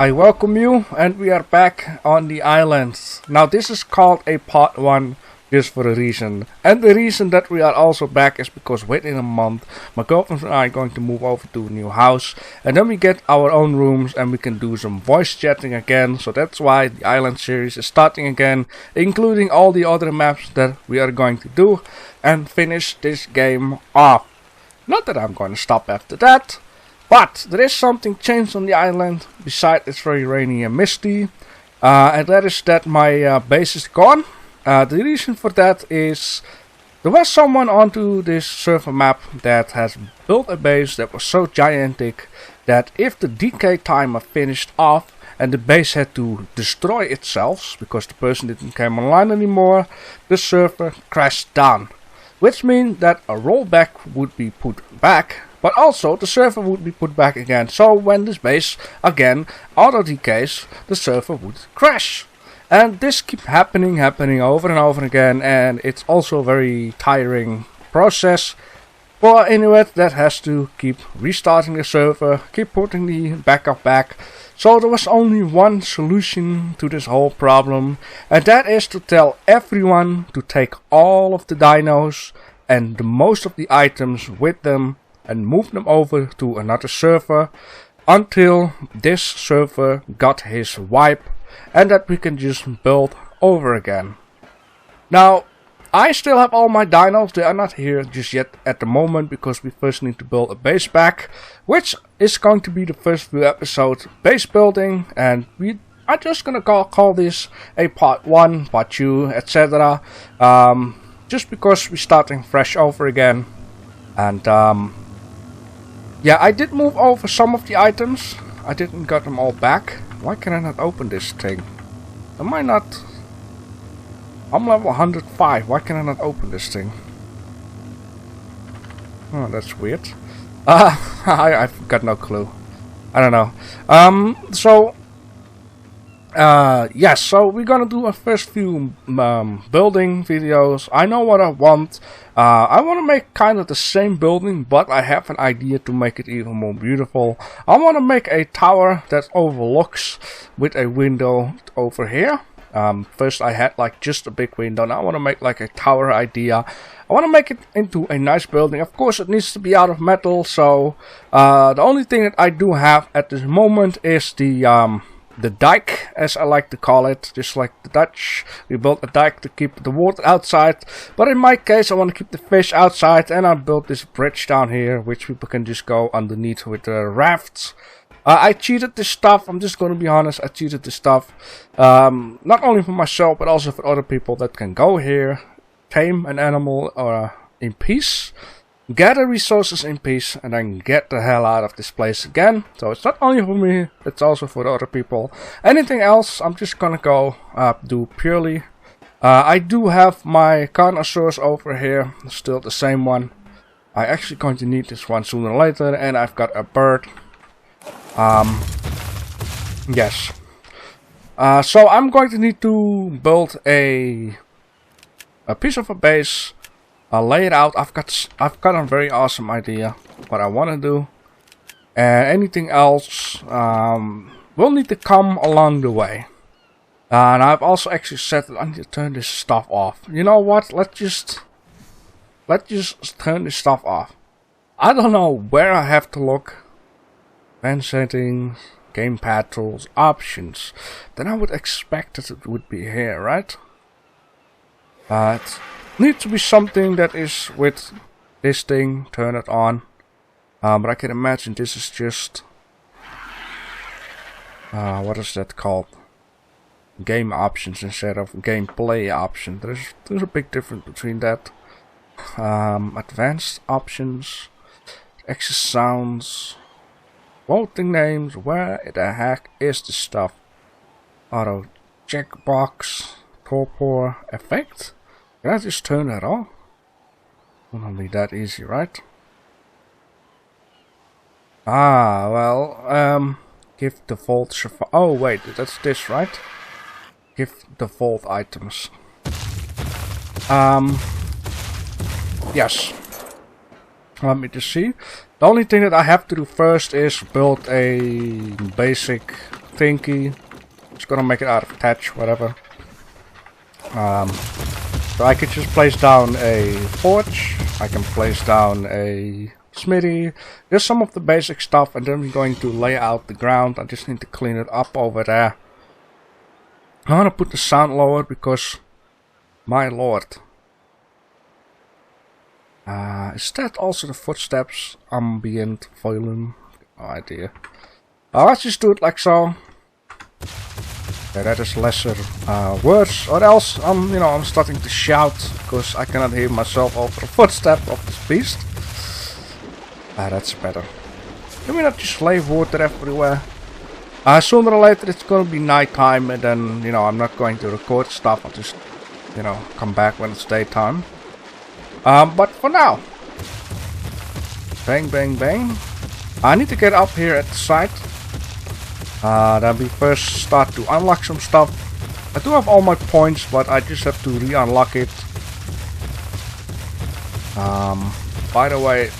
I welcome you, and we are back on the island. Now this is called a part 1 just for a reason. And the reason that we are also back is because within a month my girlfriend and I are going to move over to a new house. And then we get our own rooms and we can do some voice chatting again. So that's why the island series is starting again, including all the other maps that we are going to do and finish this game off. Not that I'm going to stop after that. But there is something changed on the island, besides it's very rainy and misty, and that is that my base is gone. The reason for that is there was someone onto this server map that has built a base that was so gigantic that if the decay timer finished off and the base had to destroy itself because the person didn't come online anymore, the server crashed down. Which means that a rollback would be put back. But also the server would be put back again, so when this base again auto decays, the server would crash. And this keeps happening over and over again, and it's also a very tiring process for Inuit that has to keep restarting the server, keep putting the backup back. So there was only one solution to this whole problem, and that is to tell everyone to take all of the dinos and the most of the items with them and move them over to another server until this server got his wipe and that we can just build over again. Now, I still have all my dinos. They are not here just yet at the moment because we first need to build a base back, which is going to be the first few episodes, base building, and we are just gonna call this a part 1, part 2, etc. Just because we're starting fresh over again. And yeah, I did move over some of the items. I didn't get them all back. Why can I not open this thing? Am I not... I'm level 105. Why can I not open this thing? Oh, that's weird. I've got no clue. I don't know. Yes, so we're gonna do a first few building videos. I know what I want. I want to make kind of the same building, but I have an idea to make it even more beautiful. I want to make a tower that overlooks with a window over here. First I had like just a big window. Now I want to make like a tower idea. I want to make it into a nice building. Of course it needs to be out of metal, so the only thing that I do have at this moment is the dike, as I like to call it, just like the Dutch. We built a dike to keep the water outside, but in my case I want to keep the fish outside, and I built this bridge down here, which people can just go underneath with the rafts. I cheated this stuff, I'm just going to be honest, I cheated this stuff. Not only for myself, but also for other people that can go here, tame an animal in peace, gather resources in peace, and then get the hell out of this place again. So it's not only for me, it's also for the other people. Anything else, I'm just gonna go do purely. I do have my carnosaurs over here, still the same one. I actually going to need this one sooner or later, and I've got a bird. Yes. So I'm going to need to build a piece of a base. I'll lay it out. I've got a very awesome idea what I want to do, and anything else will need to come along the way. And I've also actually said that I need to turn this stuff off. You know what? Let's just turn this stuff off. I don't know where I have to look. Fan settings, gamepad tools, options. Then I would expect that it would be here, right? It needs to be something that is with this thing. Turn it on. But I can imagine this is just what is that called? Game options instead of gameplay option. There's a big difference between that. Advanced options, access sounds, voting names. Where the heck is this stuff? Auto checkbox, torpor effect. Can I just turn that on? Won't be that easy, right? Ah, well, give default survival. Oh wait, that's this, right? Give default items. Yes. Let me just see. The only thing that I have to do first is build a basic thingy. Just gonna make it out of thatch, whatever. So I could just place down a forge. I can place down a smithy. Just some of the basic stuff, and then we're going to lay out the ground. I just need to clean it up over there. I want to put the sound lower because, my lord. Is that also the footsteps ambient volume? No idea. Let's just do it like so. Okay, that is lesser worse, or else I'm starting to shout because I cannot hear myself over the footstep of this beast. That's better. Can we not just lay water everywhere? Sooner or later it's gonna be nighttime, and then I'm not going to record stuff. I'll just come back when it's daytime. But for now, bang bang bang. I need to get up here at the site. Then we first start to unlock some stuff. I do have all my points, but I just have to re-unlock it. By the way,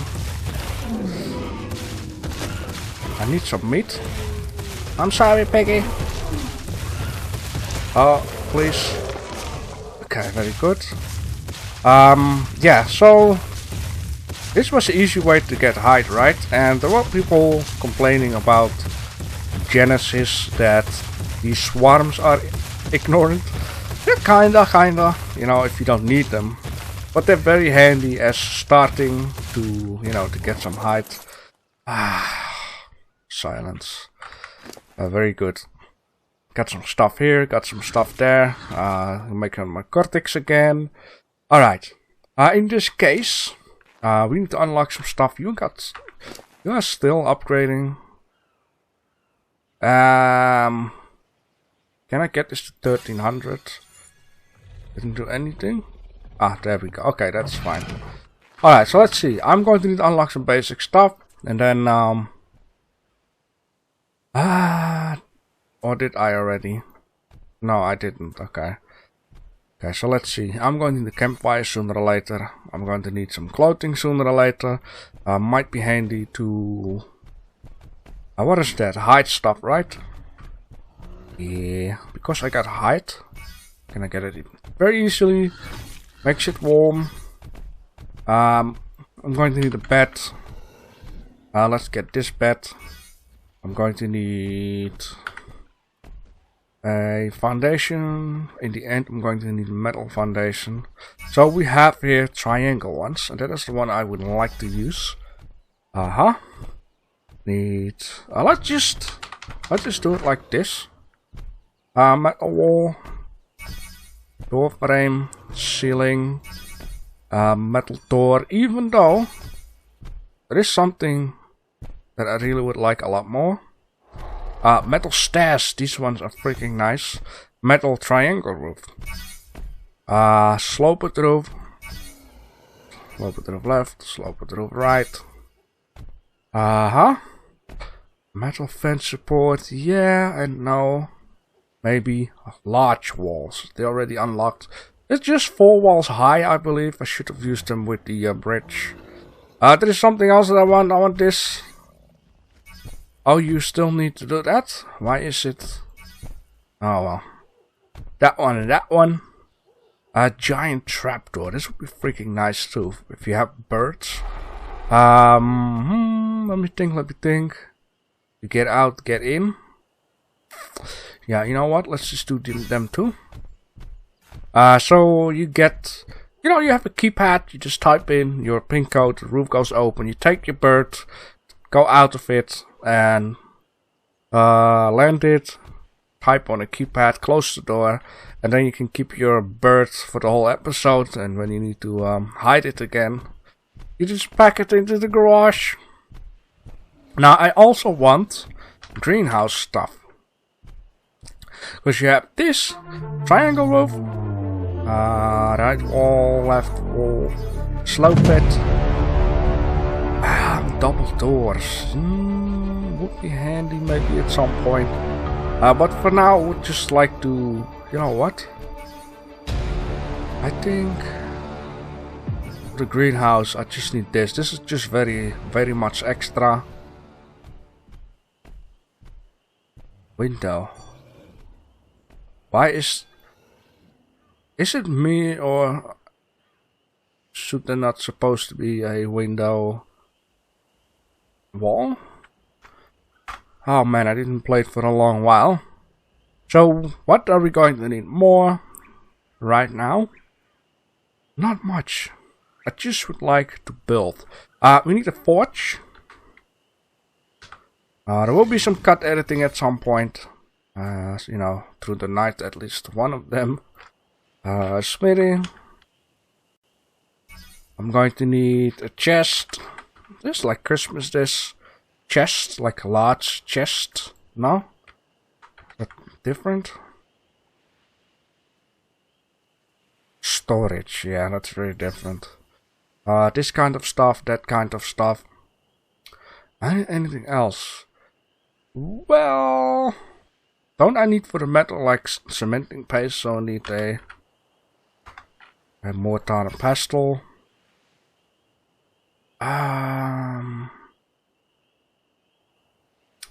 I need some meat. I'm sorry, Piggy. Oh, please. Okay, very good. Yeah, so this was the easy way to get hide, right? And there were people complaining about Genesis that these swarms are ignorant. They're kinda, if you don't need them. But they're very handy as starting to, to get some hide. Silence. Very good. Got some stuff here, got some stuff there. Making my cortex again. Alright. In this case, we need to unlock some stuff. You are still upgrading. Can I get this to 1300? Didn't do anything. There we go. Okay, that's fine. Alright, so let's see. I'm going to need to unlock some basic stuff. And then, or did I already? No, I didn't. Okay. Okay, so let's see. I'm going to need a campfire sooner or later. I'm going to need some clothing sooner or later. Might be handy to... what is that? Hide stuff, right? Yeah, because I got hide. Can I get it very easily? Makes it warm. I'm going to need a bed. Let's get this bed. I'm going to need a foundation. In the end, I'm going to need a metal foundation. So we have here triangle ones, and that is the one I would like to use. Need. Let's just do it like this. Metal wall, door frame, ceiling, metal door. Even though there is something that I really would like a lot more. Metal stairs. These ones are freaking nice. Metal triangle roof. Sloped roof. Sloped roof left. Sloped roof right. Metal fence support. Yeah and no. Maybe large walls. They already unlocked. It's just 4 walls high, I believe. I should have used them with the bridge. There is something else that I want. I want this. Oh, you still need to do that? Why is it? Oh well. That one and that one. A giant trapdoor. This would be freaking nice too. If you have birds. Let me think. You get out, get in. Yeah, you know what? Let's just do them too. So you get, you have a keypad. You just type in your pin code. The roof goes open. You take your bird, go out of it, and land it. Type on a keypad, close the door, and then you can keep your bird for the whole episode. And when you need to hide it again, you just pack it into the garage. Now I also want greenhouse stuff. Because you have this triangle roof, right wall, left wall, slope it, double doors. Would be handy maybe at some point. But for now, I would just like to, you know what? I think the greenhouse. I just need this. This is just very much extra. Window. Why is it me, or should there not supposed to be a window wall? Oh man, I didn't play it for a long while. So what are we going to need more right now? Not much. I just would like to build. We need a forge. There will be some cut editing at some point. You know, through the night, at least one of them. Smithy. I'm going to need a chest. Just like Christmas, this chest, like a large chest. No? That different? Storage, yeah, that's very different. This kind of stuff, that kind of stuff. Anything else? Well, don't I need for the metal like cementing paste? So I need a mortar and pestle.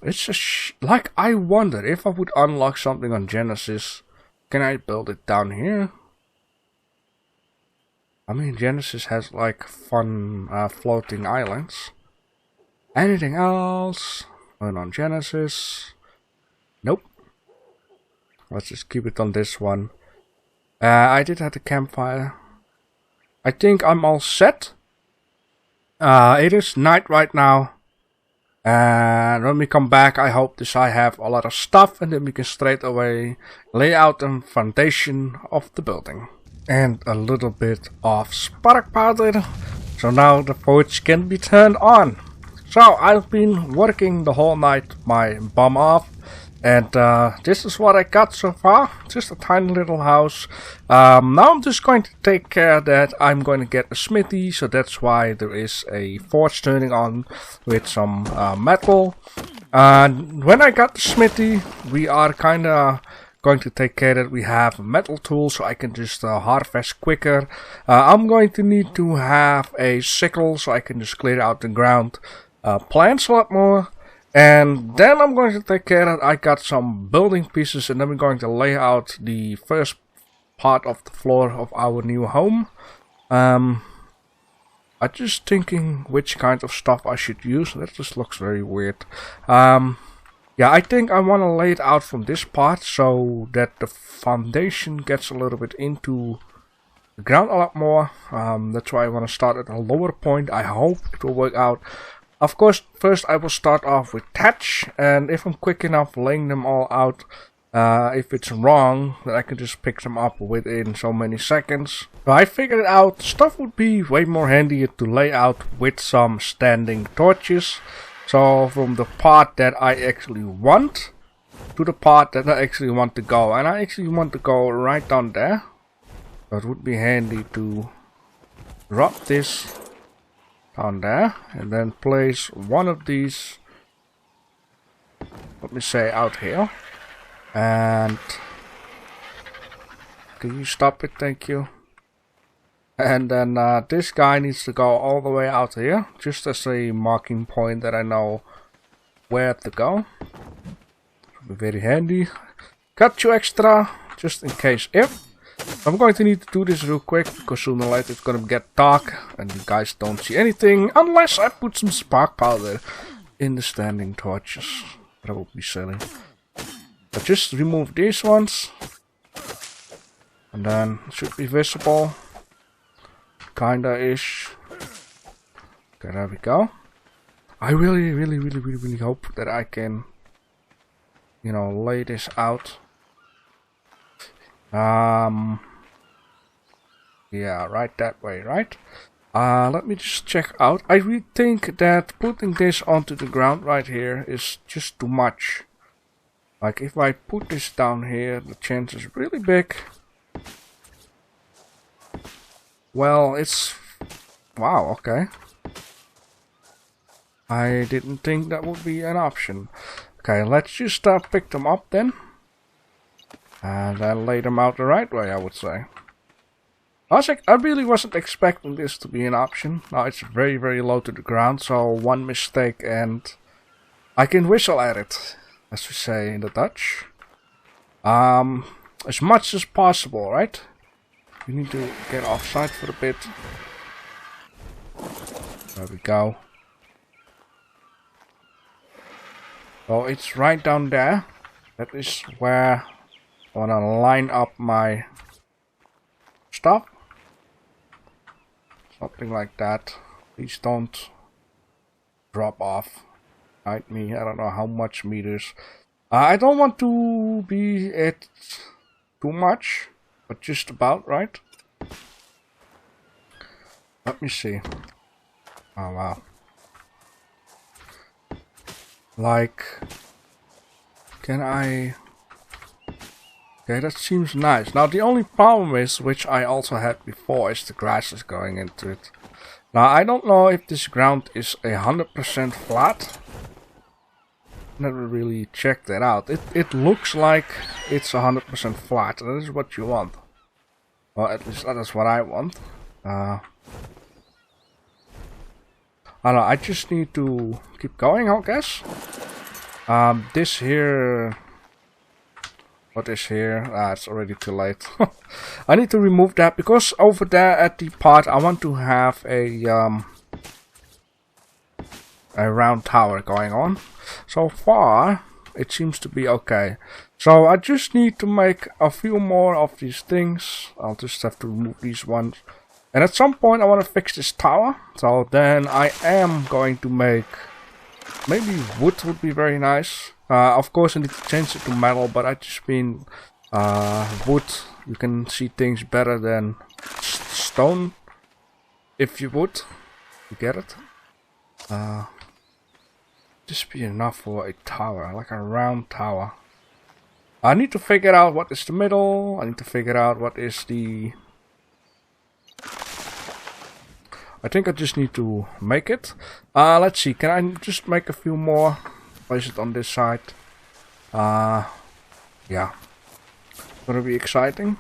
It's just like I wonder if I would unlock something on Genesis. Can I build it down here? I mean, Genesis has like fun floating islands. Anything else? And on Genesis? Nope. Let's just keep it on this one. I did have a campfire. I think I'm all set. It is night right now. And when we come back, I hope I have a lot of stuff, and then we can straight away lay out the foundation of the building. And a little bit of spark powder. So now the forge can be turned on. So I've been working the whole night my bum off. And this is what I got so far. Just a tiny little house. Now I'm just going to take care that I'm going to get a smithy. So that's why there is a forge turning on with some metal. And when I got the smithy, we are kind of going to take care that we have a metal tool so I can just harvest quicker. I'm going to need to have a sickle so I can just clear out the ground. Plants a lot more. And then I'm going to take care that I got some building pieces, and then we're going to lay out the first part of the floor of our new home. I'm just thinking which kind of stuff I should use. That just looks very weird. Yeah, I think I want to lay it out from this part so that the foundation gets a little bit into the ground a lot more. That's why I want to start at a lower point. I hope it will work out. Of course, first I will start off with thatch, and if I'm quick enough laying them all out, if it's wrong, then I can just pick them up within so many seconds. So I figured out stuff would be way more handy to lay out with some standing torches. So from the part that I actually want to the part that I actually want to go, and I actually want to go right down there. So it would be handy to drop this on there and then place one of these, let me say, out here. And can you stop it? Thank you. And then this guy needs to go all the way out here, just as a marking point that I know where to go. It'll be very handy. Got you extra just in case if. I'm going to need to do this real quick because sooner or later it's going to get dark and you guys don't see anything unless I put some spark powder in the standing torches. That would be silly. But just remove these ones and then it should be visible. Kinda ish. Okay, there we go. I really hope that I can, you know, lay this out. Yeah, right that way, right? Let me just check out. I really think that putting this onto the ground right here is just too much. Like if I put this down here, the chance is really big. Well, it's... wow, okay. I didn't think that would be an option. Okay, let's just pick them up then. And then lay them out the right way, I would say. I really wasn't expecting this to be an option. Now it's very low to the ground, so one mistake and I can whistle at it. as we say in the Dutch. As much as possible, right? We need to get offside for a bit. There we go. So it's right down there. That is where I want to line up my stuff. Something like that. Please don't drop off. Behind me, I don't know how much meters. I don't want to be at too much, but just about right. Let me see. Oh wow. Like, can I... Okay, that seems nice. Now the only problem is, which I also had before, is the grass is going into it. Now I don't know if this ground is 100% flat. Never really checked that out. It looks like it's 100% flat, and that is what you want. Well, at least that is what I want. I don't know, I just need to keep going, I guess. This here... What is here? It's already too late. I need to remove that, because over there at the part I want to have a round tower going on. So far it seems to be okay. So I just need to make a few more of these things. I'll just have to remove these ones. And at some point I want to fix this tower. So then I am going to make... Maybe wood would be very nice. Of course I need to change it to metal, but I just mean wood. You can see things better than stone. If you would. You get it? Just be enough for a tower, like a round tower. I need to figure out what is the middle. I need to figure out what is the... I think I just need to make it. Let's see, can I just make a few more? Place it on this side. Yeah. Gonna be exciting.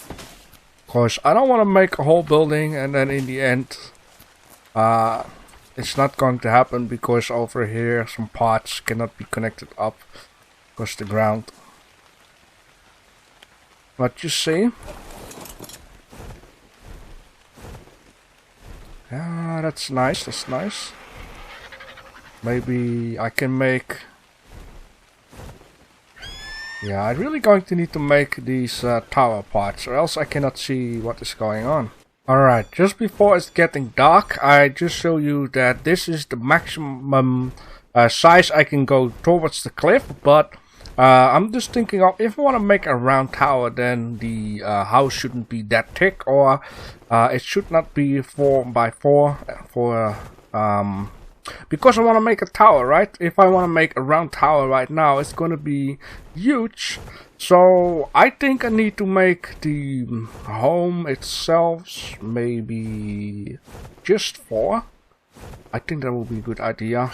Of course, I don't want to make a whole building and then in the end... it's not going to happen because over here some parts cannot be connected up because the ground. But you see, yeah, that's nice. That's nice. Maybe I can make. Yeah, I'm really going to need to make these tower parts, or else I cannot see what is going on. Alright, just before it's getting dark, I just show you that this is the maximum size I can go towards the cliff, but I'm just thinking of, if I want to make a round tower, then the house shouldn't be that thick, or it should not be 4 by 4 for because I want to make a tower, right? If I want to make a round tower right now, it's going to be huge. So I think I need to make the home itself maybe just 4. I think that would be a good idea.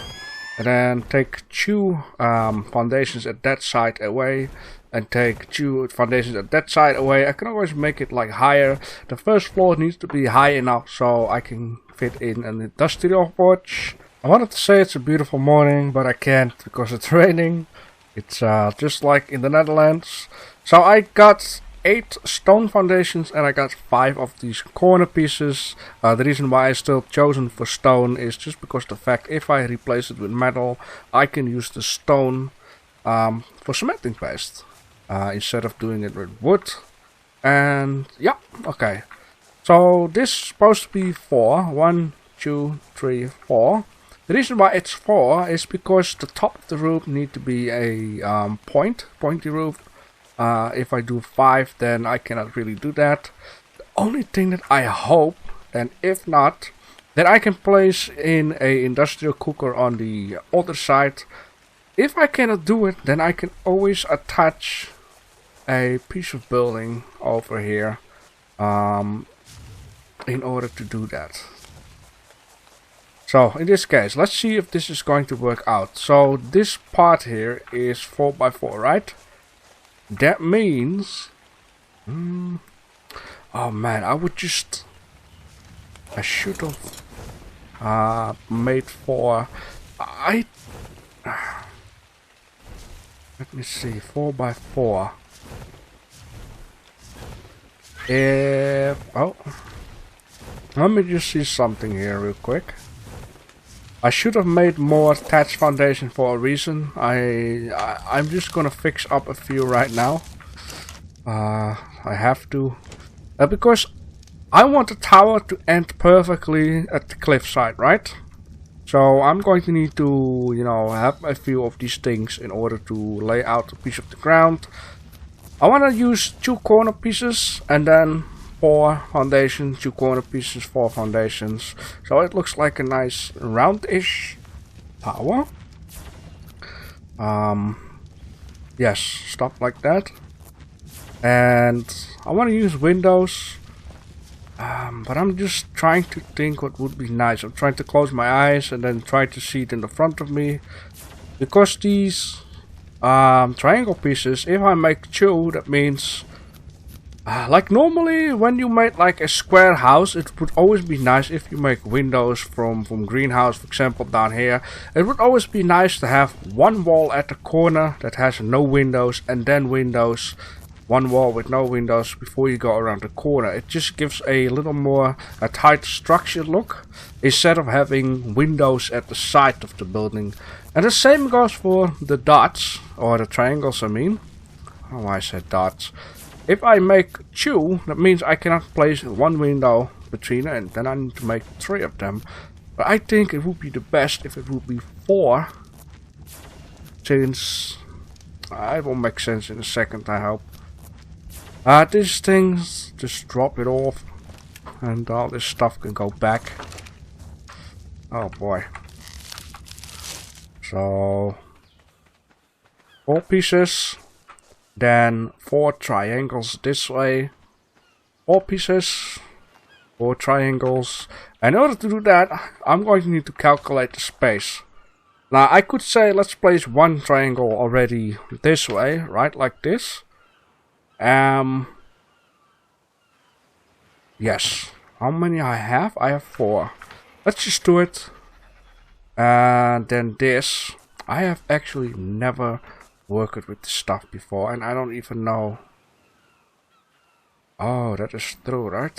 And then take 2 foundations at that side away, and take 2 foundations at that side away. I can always make it like higher. The first floor needs to be high enough so I can fit in an industrial porch. I wanted to say it's a beautiful morning, but I can't because it's raining. It's just like in the Netherlands. So I got 8 stone foundations and I got 5 of these corner pieces. The reason why I still chosen for stone is just because the fact if I replace it with metal, I can use the stone for cementing paste instead of doing it with wood. And yeah, okay. So this is supposed to be 4. 1, 2, 3, 4. The reason why it's 4 is because the top of the roof need to be a pointy roof. If I do 5, then I cannot really do that. The only thing that I hope, and if not, then I can place in a industrial cooker on the other side. If I cannot do it, then I can always attach a piece of building over here in order to do that. So in this case, let's see if this is going to work out. So this part here is 4 by 4, right? That means... oh man, I should have made 4 Let me see, 4x4. Oh, let me just see something here real quick. I should have made more attached foundation for a reason. I'm just gonna fix up a few right now. I have to, because I want the tower to end perfectly at the cliffside, right? So I'm going to need to, you know, have a few of these things in order to lay out a piece of the ground. I want to use 2 corner pieces and then 4 foundations, 2 corner pieces, 4 foundations. So it looks like a nice roundish tower. Yes, stuff like that. And I want to use windows. But I'm just trying to think what would be nice. I'm trying to close my eyes and then try to see it in the front of me. Because these triangle pieces, if I make 2, that means like normally when you make like a square house, it would always be nice if you make windows from greenhouse, for example, down here. It would always be nice to have one wall at the corner that has no windows and then windows. One wall with no windows before you go around the corner. It just gives a little more a tight structured look instead of having windows at the side of the building. And the same goes for the dots, or the triangles I mean. Oh, I said dots. If I make 2, that means I cannot place 1 window between it, and then I need to make 3 of them. But I think it would be the best if it would be 4, since it will make sense in a second, I hope. These things, just drop it off and all this stuff can go back. Oh boy. So 4 pieces, then 4 triangles this way, 4 pieces, 4 triangles. And in order to do that, I'm going to need to calculate the space. Now I could say let's place 1 triangle already this way, right, like this. Yes. How many I have? I have 4. Let's just do it. And then this. I have actually never worked with this stuff before, and I don't even know. Oh, that is true, right?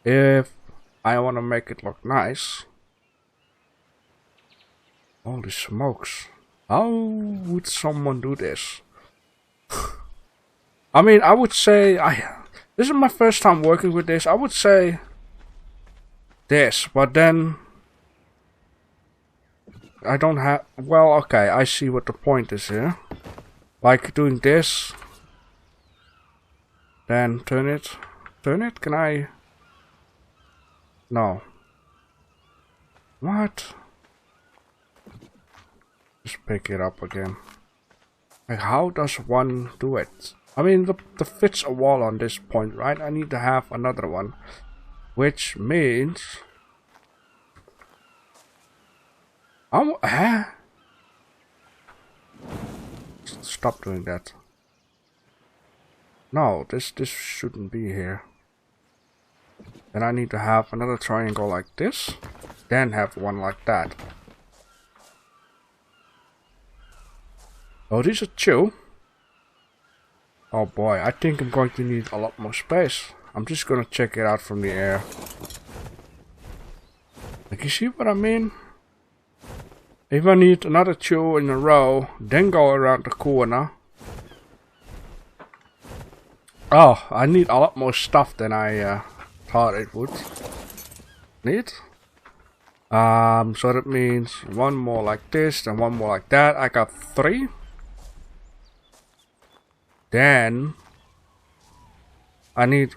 If I want to make it look nice. Holy smokes. How would someone do this? I mean, I would say this is my first time working with this. I would say this, but then I don't have. Well, okay, I see what the point is here. Like doing this, then turn it. Turn it? Can I? No. What? Just pick it up again. Like, how does one do it? I mean, the fits a wall on this point, right? I need to have another one. Which means... Stop doing that. No, this shouldn't be here. Then I need to have another triangle like this. Then have one like that. Oh, these are 2. Oh boy, I think I'm going to need a lot more space. I'm just gonna check it out from the air. Like, you see what I mean? If I need another 2 in a row, then go around the corner. Oh, I need a lot more stuff than I thought it would need. So that means 1 more like this, then 1 more like that. I got 3. Then I need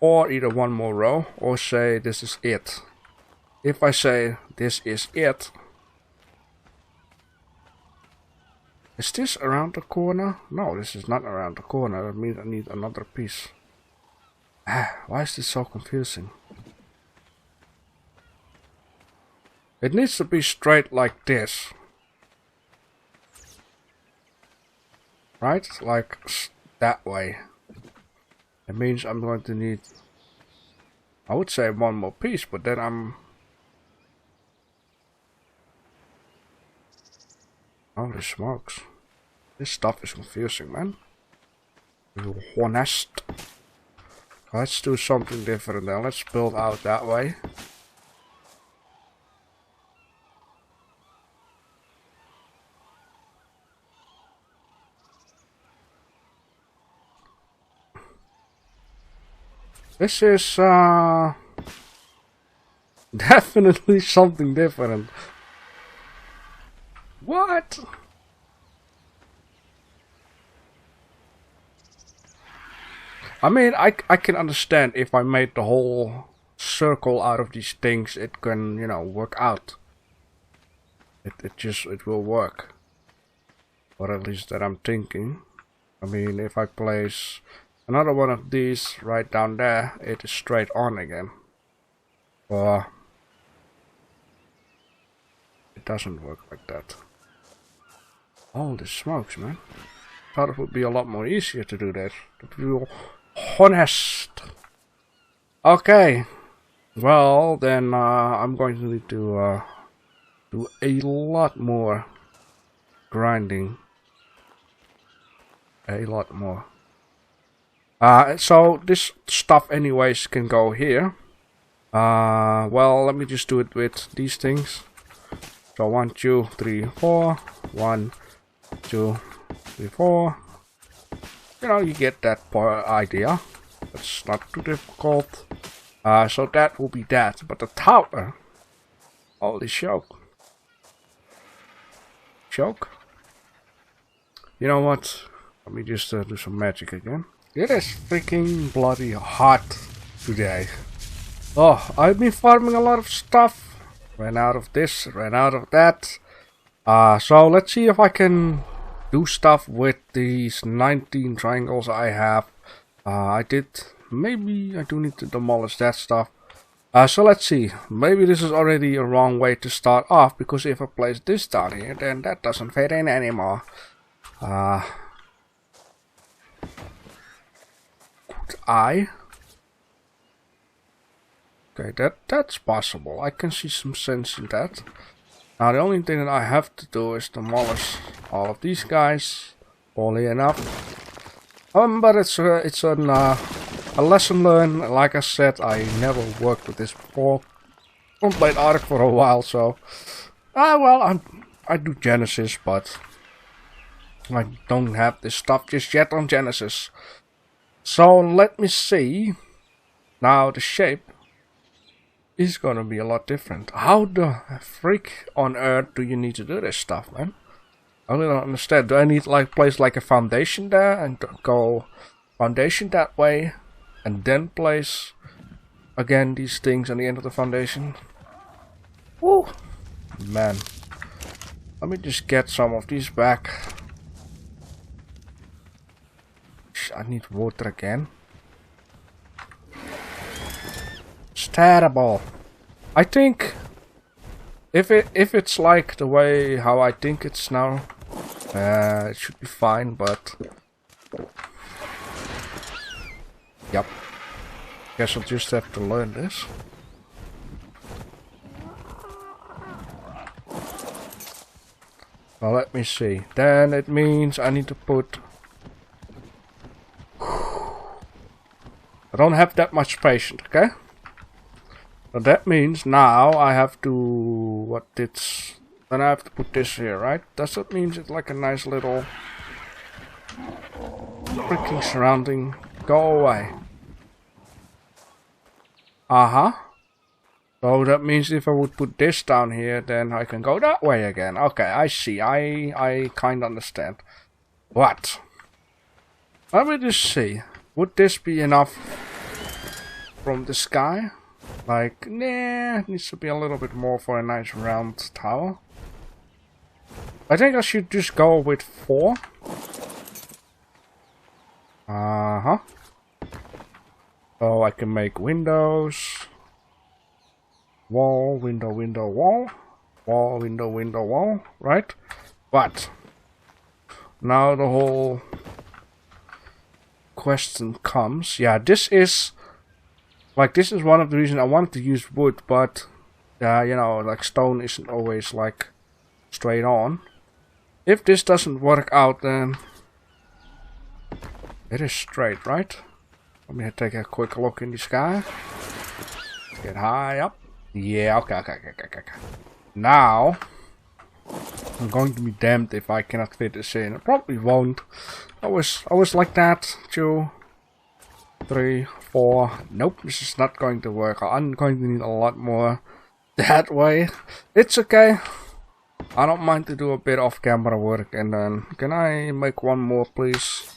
or either 1 more row or say this is it. If I say this is it, is this around the corner? No, this is not around the corner. That means I need another piece. Why is this so confusing? It needs to be straight like this. Right? Like that way. It means I'm going to need, I would say 1 more piece, but then I'm Holy smokes. This stuff is confusing, man. To be honest. Let's do something different then. Let's build out that way. This is definitely something different. What? I mean, I can understand if I made the whole circle out of these things, it can, you know, work out. It will work. Or at least that I'm thinking. I mean, if I place another one of these right down there, it is straight on again. Or it doesn't work like that. Holy smokes, man. Thought it would be a lot more easier to do that. To be honest. Okay. Well, then I'm going to need to do a lot more grinding. A lot more. So this stuff anyways can go here. Well, let me just do it with these things. So 1, 2, 3, 4. 1, 2, 3, 4. You know, you get that idea. It's not too difficult. So that will be that. But the tower. Holy choke. Choke? You know what? Let me just do some magic again. It is freaking bloody hot today. Oh, I've been farming a lot of stuff. Ran out of this, ran out of that. So let's see if I can do stuff with these 19 triangles I have. Maybe I do need to demolish that stuff. So let's see. Maybe this is already a wrong way to start off, because if I place this down here, then that doesn't fit in anymore. Could I? Okay, that's possible. I can see some sense in that. Now the only thing that I have to do is demolish all of these guys. Only enough. But it's a lesson learned. Like I said, I never worked with this before. I haven't played Ark for a while, so well, I do Genesis, but I don't have this stuff just yet on Genesis. So let me see. Now the shape is gonna be a lot different. How the freak on earth do you need to do this stuff, man? I really don't understand. Do I need like place like a foundation there and go foundation that way, and then place again these things on the end of the foundation? Woo, man. Let me just get some of these back. I need water again. It's terrible. I think if it's like the way how I think it's now, it should be fine. But yep, guess I'll just have to learn this. Well, let me see. Then it means I need to put. I don't have that much patience, okay? So that means now I have to then I have to put this here, right? Does that mean it's like a nice little freaking surrounding? Go away. So that means if I would put this down here, then I can go that way again. Okay, I see. I kind of understand. What? Let me just see. Would this be enough from the sky? Like, nah, it needs to be a little bit more for a nice round tower. I think I should just go with 4. So I can make windows. Wall, window, window, wall. Wall, window, window, wall. Right? But now the whole question comes. Yeah, this is one of the reasons I wanted to use wood, but you know, like stone isn't always like straight on. If this doesn't work out, then it is straight, right? Let me take a quick look in the sky. Get high up. Yeah, okay. Now, I'm going to be damned if I cannot fit this in. I probably won't. I was like that. 2, 3, 4. Nope, this is not going to work. I'm going to need a lot more that way. It's okay. I don't mind to do a bit of camera work. And then, can I make one more, please?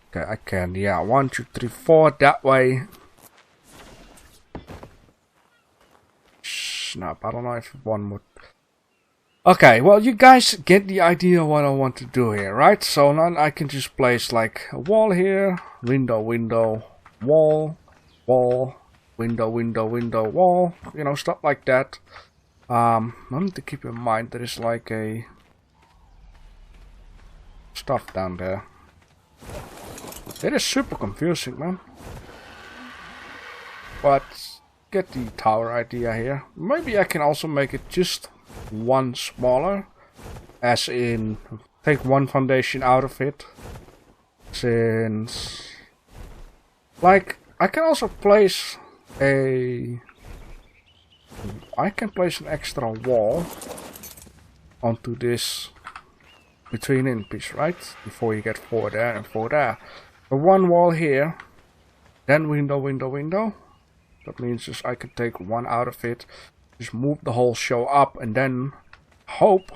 Okay, I can. Yeah, 1, 2, 3, 4. That way. Snap. I don't know if one would. Okay, well, you guys get the idea what I want to do here, right? So now I can just place like a wall here, window, wall, window, wall, you know, stuff like that. I need to keep in mind there is like a stuff down there. It is super confusing, man. But get the tower idea here. Maybe I can also make it just one smaller, as in take one foundation out of it, since like I can also place an extra wall onto this between in piece, right? Before you get 4 there and 4 there. So one wall here, then window. That means just I can take one out of it, just move the whole show up, and then hope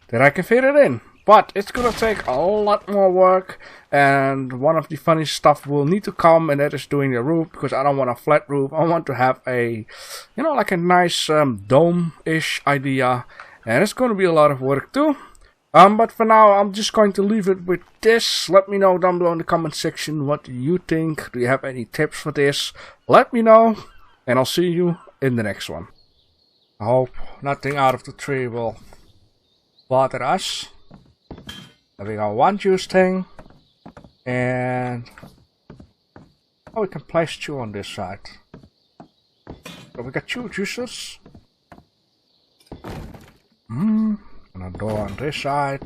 that I can fit it in. But it's gonna take a lot more work, and one of the funny stuff will need to come, and that is doing the roof, because I don't want a flat roof. I want to have a, you know, like a nice dome-ish idea, and it's gonna be a lot of work too. But for now, I'm just going to leave it with this. Let me know down below in the comment section what you think. Do you have any tips for this? Let me know, and I'll see you in the next one. I hope nothing out of the tree will bother us. We got one juice thing, and oh, we can place 2 on this side. So we got 2 juicers. And a door on this side.